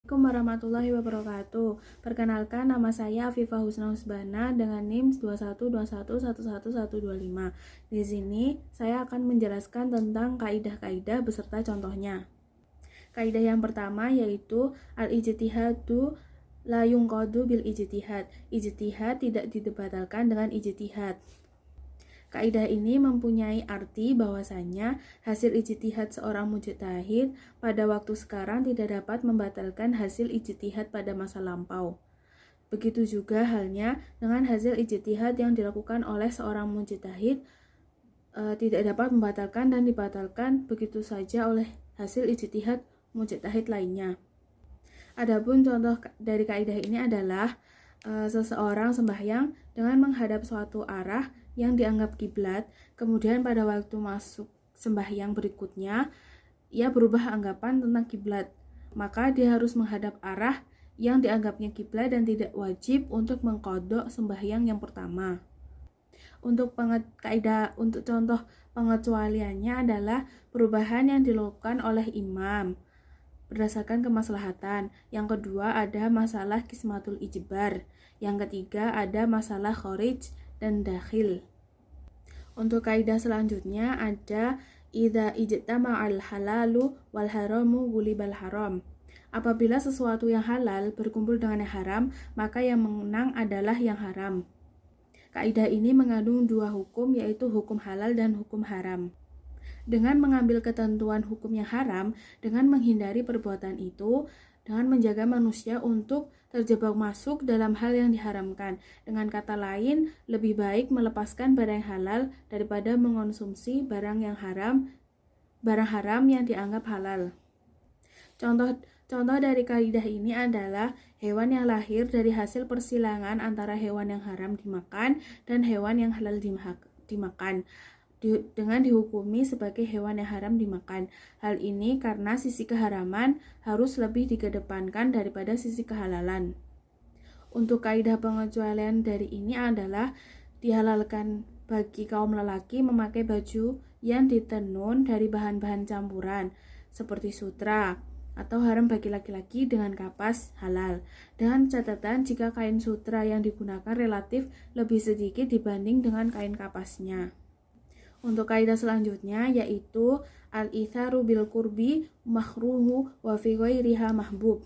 Assalamualaikum warahmatullahi wabarakatuh. Perkenalkan, nama saya Afifah Husna Husbana dengan NIM 2121111125. Di sini saya akan menjelaskan tentang kaidah-kaidah beserta contohnya. Kaidah yang pertama yaitu al-ijtihadu la yunqadu bil ijtihad. Ijtihad tidak dibatalkan dengan ijtihad. Kaidah ini mempunyai arti bahwasanya hasil ijtihad seorang mujtahid pada waktu sekarang tidak dapat membatalkan hasil ijtihad pada masa lampau. Begitu juga halnya dengan hasil ijtihad yang dilakukan oleh seorang mujtahid tidak dapat membatalkan dan dibatalkan begitu saja oleh hasil ijtihad mujtahid lainnya. Adapun contoh dari kaidah ini adalah seseorang sembahyang dengan menghadap suatu arah yang dianggap kiblat, kemudian pada waktu masuk sembahyang berikutnya ia berubah anggapan tentang kiblat, maka dia harus menghadap arah yang dianggapnya kiblat dan tidak wajib untuk mengqadha sembahyang yang pertama. Untuk contoh pengecualiannya adalah perubahan yang dilakukan oleh imam berdasarkan kemaslahatan. Yang kedua ada masalah qismatul ijbar. Yang ketiga ada masalah kharij dan dakhil. Untuk kaidah selanjutnya ada idza ijtama'al halalu wal haramu gulibal haram. Apabila sesuatu yang halal berkumpul dengan yang haram, maka yang menang adalah yang haram. Kaidah ini mengandung dua hukum, yaitu hukum halal dan hukum haram. Dengan mengambil ketentuan hukum yang haram, dengan menghindari perbuatan itu, dengan menjaga manusia untuk terjebak masuk dalam hal yang diharamkan. Dengan kata lain, lebih baik melepaskan barang yang halal daripada mengonsumsi barang haram yang dianggap halal. Contoh dari kaidah ini adalah hewan yang lahir dari hasil persilangan antara hewan yang haram dimakan dan hewan yang halal dimakan, dengan dihukumi sebagai hewan yang haram dimakan. Hal ini karena sisi keharaman harus lebih dikedepankan daripada sisi kehalalan. Untuk kaidah pengecualian dari ini adalah dihalalkan bagi kaum lelaki memakai baju yang ditenun dari bahan-bahan campuran seperti sutra, atau haram bagi laki-laki dengan kapas halal, dengan catatan jika kain sutra yang digunakan relatif lebih sedikit dibanding dengan kain kapasnya. Untuk kaidah selanjutnya yaitu al-itharu bil qurbi mahruhu wa fi ghairiha mahbub.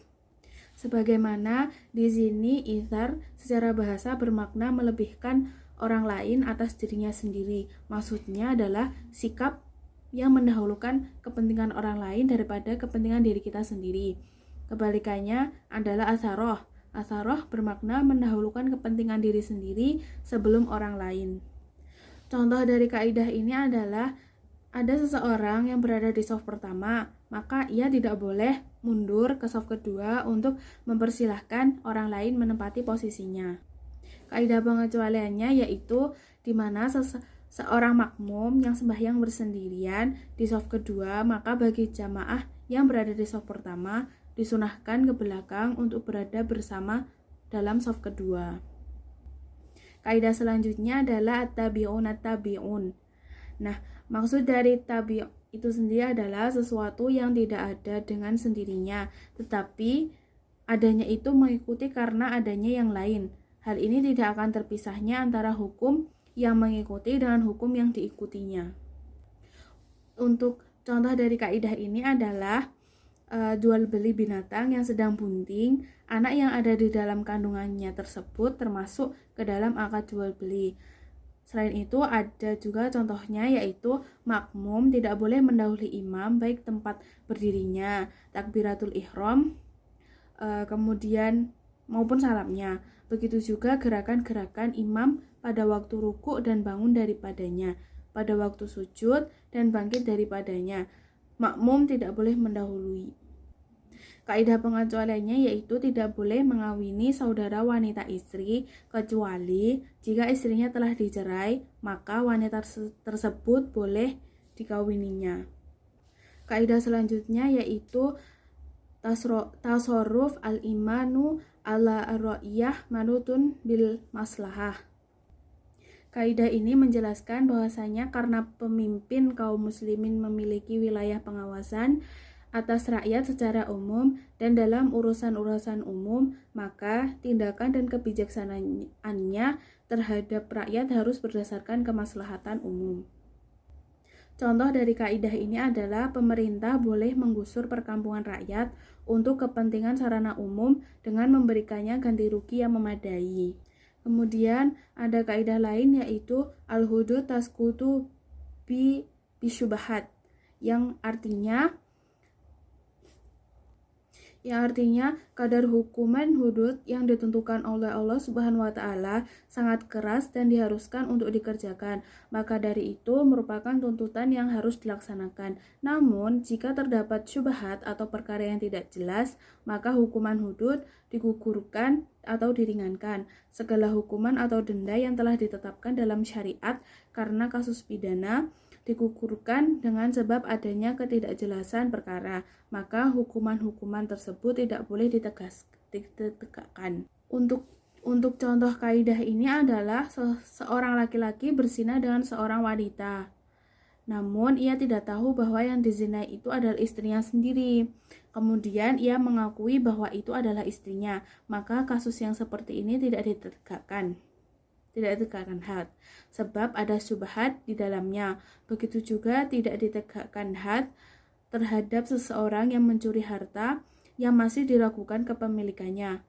Sebagaimana di sini ithar secara bahasa bermakna melebihkan orang lain atas dirinya sendiri. Maksudnya adalah sikap yang mendahulukan kepentingan orang lain daripada kepentingan diri kita sendiri. Kebalikannya adalah atharoh. Atharoh bermakna mendahulukan kepentingan diri sendiri sebelum orang lain. Contoh dari kaidah ini adalah ada seseorang yang berada di shaf pertama, maka ia tidak boleh mundur ke shaf kedua untuk mempersilahkan orang lain menempati posisinya. Kaidah pengecualiannya yaitu di mana seorang makmum yang sembahyang bersendirian di shaf kedua, maka bagi jamaah yang berada di shaf pertama disunahkan ke belakang untuk berada bersama dalam shaf kedua. Kaidah selanjutnya adalah at-tabi'un at-tabi'un. Nah, maksud dari tabi' itu sendiri adalah sesuatu yang tidak ada dengan sendirinya, tetapi adanya itu mengikuti karena adanya yang lain. Hal ini tidak akan terpisahnya antara hukum yang mengikuti dengan hukum yang diikutinya. Untuk contoh dari kaidah ini adalah jual beli binatang yang sedang bunting, anak yang ada di dalam kandungannya tersebut termasuk ke dalam akad jual beli. Selain itu ada juga contohnya yaitu makmum tidak boleh mendahului imam baik tempat berdirinya, takbiratul ihram, kemudian maupun salamnya. Begitu juga gerakan-gerakan imam pada waktu ruku dan bangun daripadanya, pada waktu sujud dan bangkit daripadanya. Makmum tidak boleh mendahului. Kaidah pengecualiannya yaitu tidak boleh mengawini saudara wanita istri kecuali jika istrinya telah dicerai, maka wanita tersebut boleh dikawininya. Kaidah selanjutnya yaitu tasarruf al-imanu ala ar-ra'iyah manutun bil maslahah. Kaidah ini menjelaskan bahwasanya karena pemimpin kaum muslimin memiliki wilayah pengawasan, atas rakyat secara umum dan dalam urusan-urusan umum, maka tindakan dan kebijaksanaannya terhadap rakyat harus berdasarkan kemaslahatan umum. Contoh dari kaidah ini adalah pemerintah boleh menggusur perkampungan rakyat untuk kepentingan sarana umum dengan memberikannya ganti rugi yang memadai. Kemudian ada kaidah lain yaitu al-hudud tasqutu bisyubhat yang artinya kadar hukuman hudud yang ditentukan oleh Allah Subhanahu wa taala sangat keras dan diharuskan untuk dikerjakan. Maka dari itu merupakan tuntutan yang harus dilaksanakan. Namun, jika terdapat syubhat atau perkara yang tidak jelas, maka hukuman hudud digugurkan atau diringankan. Segala hukuman atau denda yang telah ditetapkan dalam syariat karena kasus pidana digugurkan dengan sebab adanya ketidakjelasan perkara, maka hukuman-hukuman tersebut tidak boleh ditegakkan. Untuk contoh kaidah ini adalah seorang laki-laki berzina dengan seorang wanita. Namun ia tidak tahu bahwa yang dizinai itu adalah istrinya sendiri. Kemudian ia mengakui bahwa itu adalah istrinya, maka kasus yang seperti ini tidak ditegakkan had, sebab ada syubhat di dalamnya. Begitu juga tidak ditegakkan had terhadap seseorang yang mencuri harta yang masih diragukan kepemilikannya.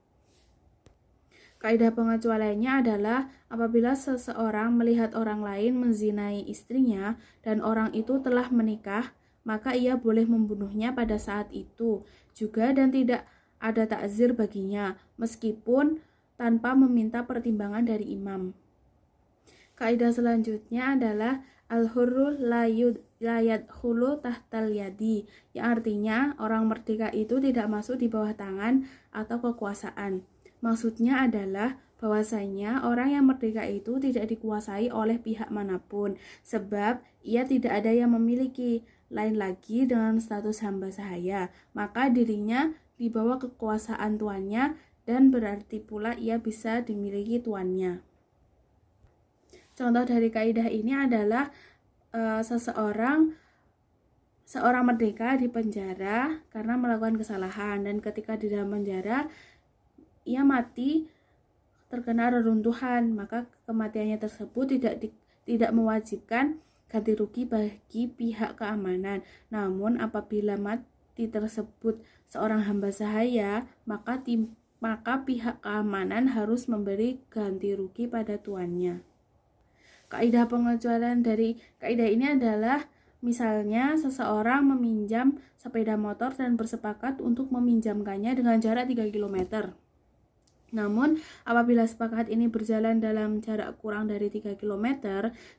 Kaidah pengecualiannya adalah apabila seseorang melihat orang lain menzinai istrinya dan orang itu telah menikah, maka ia boleh membunuhnya pada saat itu juga dan tidak ada takzir baginya, meskipun tanpa meminta pertimbangan dari imam. Kaidah selanjutnya adalah al-hurru la yadkhulu tahtal yadi, yang artinya orang merdeka itu tidak masuk di bawah tangan atau kekuasaan. Maksudnya adalah bahwasanya orang yang merdeka itu tidak dikuasai oleh pihak manapun, sebab ia tidak ada yang memiliki. Lain lagi dengan status hamba sahaya, maka dirinya di bawah kekuasaan tuannya dan berarti pula ia bisa dimiliki tuannya. Contoh dari kaidah ini adalah seorang merdeka dipenjara karena melakukan kesalahan, dan ketika di dalam penjara ia mati terkena reruntuhan, maka kematiannya tersebut tidak mewajibkan ganti rugi bagi pihak keamanan. Namun apabila mati tersebut seorang hamba sahaya, maka pihak keamanan harus memberi ganti rugi pada tuannya. Kaidah pengecualian dari kaidah ini adalah misalnya seseorang meminjam sepeda motor dan bersepakat untuk meminjamkannya dengan jarak 3 km. Namun apabila sepakat ini berjalan dalam jarak kurang dari 3 km,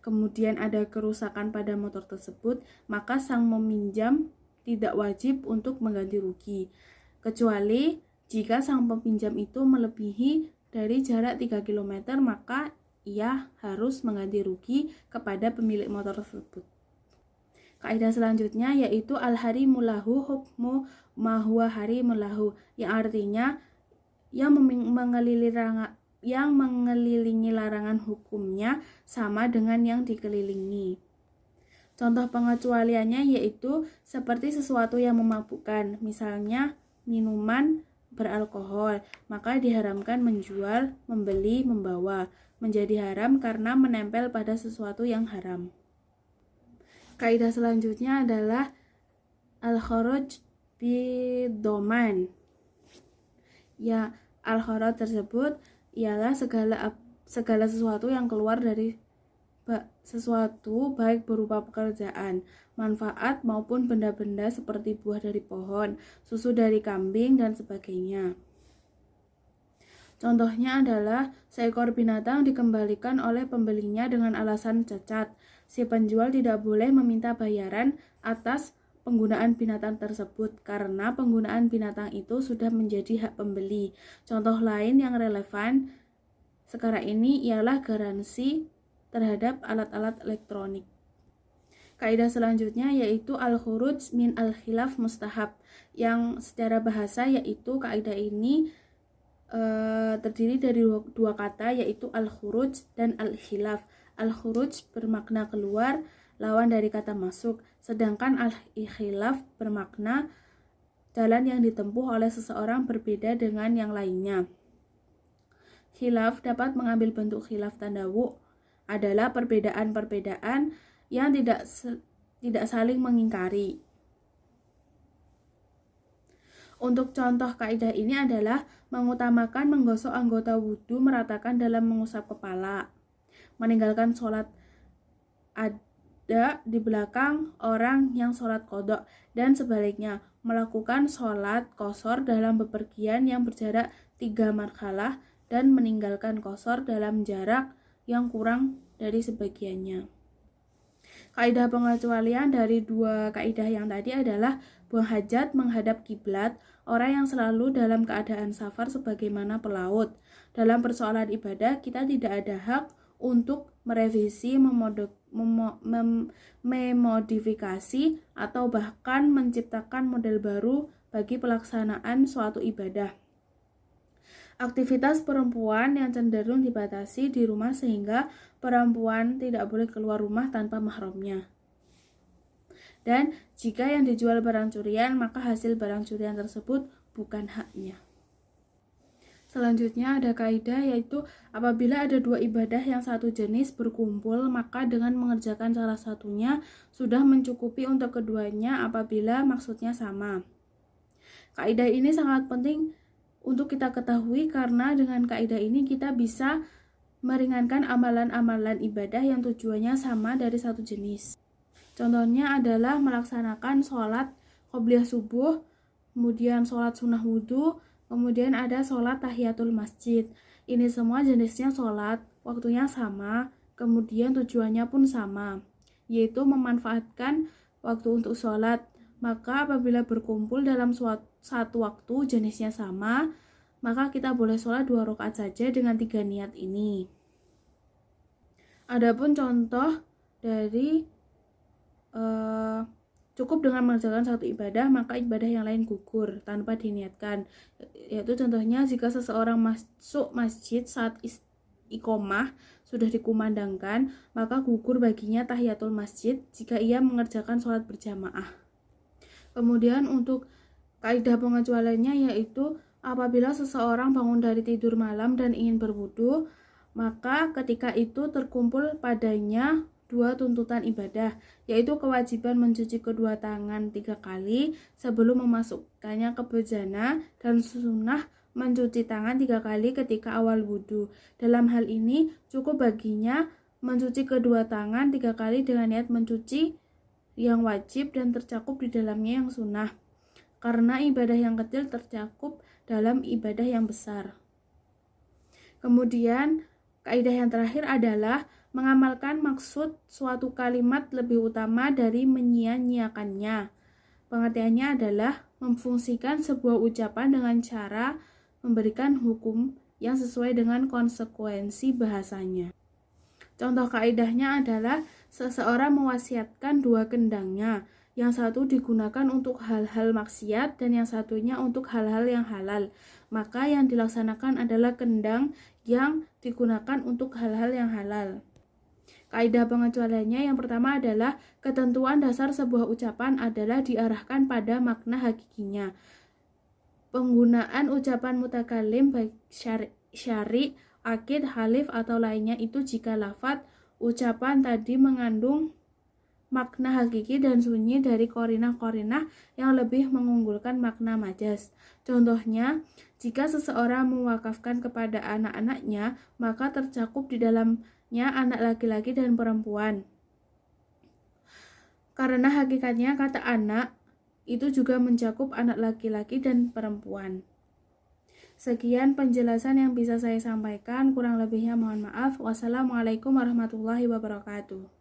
kemudian ada kerusakan pada motor tersebut, maka sang meminjam tidak wajib untuk mengganti rugi, kecuali jika sang peminjam itu melebihi dari jarak 3 km, maka ia harus mengganti rugi kepada pemilik motor tersebut. Kaidah selanjutnya yaitu al-harimu lahu hukmu ma huwa harimun lahu, yang artinya yang mengelilingi larangan hukumnya sama dengan yang dikelilingi. Contoh pengecualiannya yaitu seperti sesuatu yang memabukkan, misalnya minuman beralkohol, maka diharamkan menjual, membeli, membawa. Menjadi haram karena menempel pada sesuatu yang haram. Kaidah selanjutnya adalah al-kharaj bidoman. Ya, al-kharaj tersebut ialah segala sesuatu yang keluar dari sesuatu, baik berupa pekerjaan, manfaat maupun benda-benda seperti buah dari pohon, susu dari kambing, dan sebagainya. Contohnya adalah seekor binatang dikembalikan oleh pembelinya dengan alasan cacat. Si penjual tidak boleh meminta bayaran atas penggunaan binatang tersebut karena penggunaan binatang itu sudah menjadi hak pembeli. Contoh lain yang relevan sekarang ini ialah garansi terhadap alat-alat elektronik. Kaidah selanjutnya yaitu al-khuruj min al-khilaf mustahab, yang secara bahasa yaitu kaidah ini terdiri dari dua kata yaitu al-khuruj dan al-khilaf. Al-khuruj bermakna keluar, lawan dari kata masuk, sedangkan al-khilaf bermakna jalan yang ditempuh oleh seseorang berbeda dengan yang lainnya. Khilaf dapat mengambil bentuk khilaf tandawu, adalah perbedaan-perbedaan yang tidak saling mengingkari. Untuk contoh kaidah ini adalah mengutamakan menggosok anggota wudhu meratakan dalam mengusap kepala, meninggalkan sholat ada di belakang orang yang sholat qodok, dan sebaliknya melakukan sholat qosor dalam bepergian yang berjarak 3 marhalah dan meninggalkan qosor dalam jarak yang kurang dari sebagiannya. Kaidah pengecualian dari dua kaidah yang tadi adalah buang hajat menghadap kiblat, orang yang selalu dalam keadaan safar sebagaimana pelaut. Dalam persoalan ibadah, kita tidak ada hak untuk merevisi, memodifikasi, atau bahkan menciptakan model baru bagi pelaksanaan suatu ibadah. Aktivitas perempuan yang cenderung dibatasi di rumah sehingga perempuan tidak boleh keluar rumah tanpa mahramnya. Dan jika yang dijual barang curian, maka hasil barang curian tersebut bukan haknya. Selanjutnya ada kaidah, yaitu apabila ada dua ibadah yang satu jenis berkumpul, maka dengan mengerjakan salah satunya sudah mencukupi untuk keduanya apabila maksudnya sama. Kaidah ini sangat penting untuk kita ketahui karena dengan kaidah ini kita bisa meringankan amalan-amalan ibadah yang tujuannya sama dari satu jenis. Contohnya adalah melaksanakan sholat qobliyah subuh, kemudian sholat sunnah wudhu, kemudian ada sholat tahiyatul masjid. Ini semua jenisnya sholat, waktunya sama, kemudian tujuannya pun sama, yaitu memanfaatkan waktu untuk sholat. Maka apabila berkumpul dalam satu waktu jenisnya sama, maka kita boleh sholat 2 rakaat saja dengan 3 niat ini. Adapun contoh dari cukup dengan mengerjakan satu ibadah, maka ibadah yang lain gugur tanpa diniatkan. Yaitu contohnya jika seseorang masuk masjid saat iqomah sudah dikumandangkan, maka gugur baginya tahiyatul masjid jika ia mengerjakan sholat berjamaah. Kemudian untuk kaidah pengecualiannya, yaitu apabila seseorang bangun dari tidur malam dan ingin berwudu, maka ketika itu terkumpul padanya 2 tuntutan ibadah, yaitu kewajiban mencuci kedua tangan 3 kali sebelum memasukkannya ke bejana dan sunnah mencuci tangan 3 kali ketika awal wudu. Dalam hal ini cukup baginya mencuci kedua tangan 3 kali dengan niat mencuci yang wajib dan tercakup di dalamnya yang sunnah, karena ibadah yang kecil tercakup dalam ibadah yang besar. Kemudian kaidah yang terakhir adalah mengamalkan maksud suatu kalimat lebih utama dari menyia-nyiakannya. Pengertiannya adalah memfungsikan sebuah ucapan dengan cara memberikan hukum yang sesuai dengan konsekuensi bahasanya. Contoh kaidahnya adalah seseorang mewasiatkan 2 kendangnya, yang satu digunakan untuk hal-hal maksiat dan yang satunya untuk hal-hal yang halal. Maka yang dilaksanakan adalah kendang yang digunakan untuk hal-hal yang halal. Kaidah pengecualiannya yang pertama adalah ketentuan dasar sebuah ucapan adalah diarahkan pada makna hakikinya. Penggunaan ucapan mutakalim baik syari, akid, halif atau lainnya itu jika lafadz ucapan tadi mengandung makna hakiki dan sunyi dari korinah-korinah yang lebih mengunggulkan makna majas. Contohnya, jika seseorang mewakafkan kepada anak-anaknya, maka tercakup di dalamnya anak laki-laki dan perempuan. Karena hakikatnya kata anak itu juga mencakup anak laki-laki dan perempuan. Sekian penjelasan yang bisa saya sampaikan, kurang lebihnya mohon maaf. Wassalamualaikum warahmatullahi wabarakatuh.